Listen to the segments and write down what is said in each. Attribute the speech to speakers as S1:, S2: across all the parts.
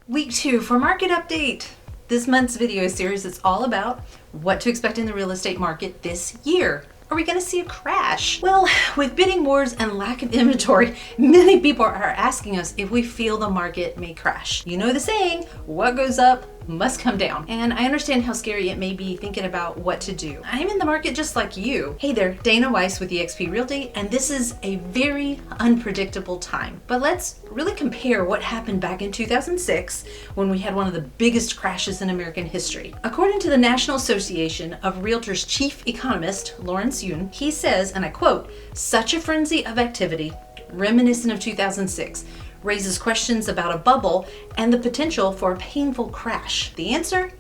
S1: Week 2 for market update. This month's video series is all about what to expect in the real estate market this year. Are we going to see a crash? Well, with bidding wars and lack of inventory, many people are asking us if we feel the market may crash. You know the saying, what goes up must come down. And I understand how scary it may be thinking about what to do. I'm in the market just like you. Hey there, Dana Weis with eXp Realty, and this is a very unpredictable time. But let's really compare what happened back in 2006 when we had one of the biggest crashes in American history. According to the National Association of Realtors chief economist, Lawrence Yun, he says, and I quote, "Such a frenzy of activity, reminiscent of 2006, raises questions about a bubble and the potential for a painful crash. The answer?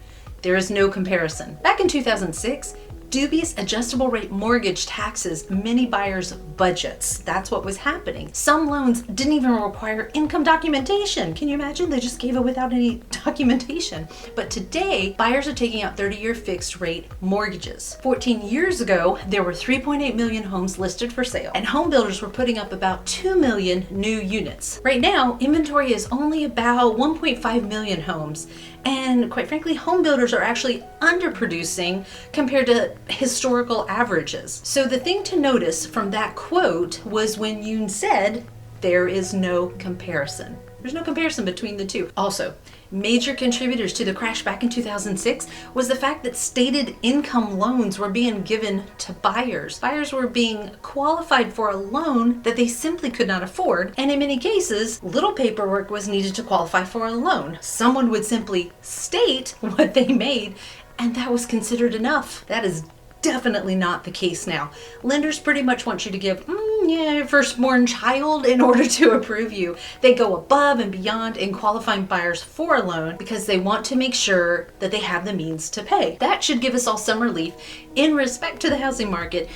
S1: There is no comparison." Back in 2006, dubious adjustable rate mortgage taxes many buyers' budgets. That's what was happening. Some loans didn't even require income documentation. Can you imagine? They just gave it without any documentation. But today, buyers are taking out 30-year fixed rate mortgages. 14 years ago, there were 3.8 million homes listed for sale, and home builders were putting up about 2 million new units. Right now, inventory is only about 1.5 million homes. And quite frankly, home builders are actually underproducing compared to historical averages. So the thing to notice from that quote was when Yoon said, there is no comparison. There's no comparison between the two. Also, major contributors to the crash back in 2006 was the fact that stated income loans were being given to buyers. Buyers were being qualified for a loan that they simply could not afford, and in many cases, little paperwork was needed to qualify for a loan. Someone would simply state what they made, and that was considered enough. That is definitely not the case now. Lenders pretty much want you to give your firstborn child in order to approve you. They go above and beyond in qualifying buyers for a loan because they want to make sure that they have the means to pay. That should give us all some relief in respect to the housing market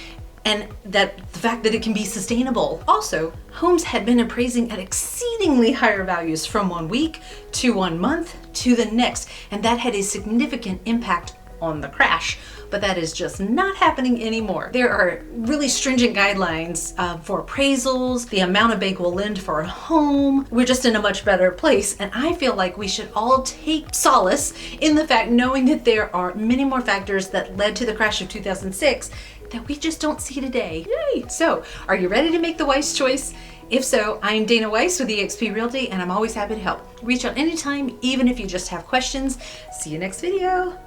S1: and that the fact that it can be sustainable. Also, homes had been appraising at exceedingly higher values from 1 week to 1 month to the next, and that had a significant impact on the crash. But that is just not happening anymore. There are really stringent guidelines for appraisals, the amount a bank will lend for a home. We're just in a much better place. And I feel like we should all take solace in the fact knowing that there are many more factors that led to the crash of 2006 that we just don't see today. Yay! So, are you ready to make the wise choice? If so, I'm Dana Weis with eXp Realty, and I'm always happy to help. Reach out anytime, even if you just have questions. See you next video.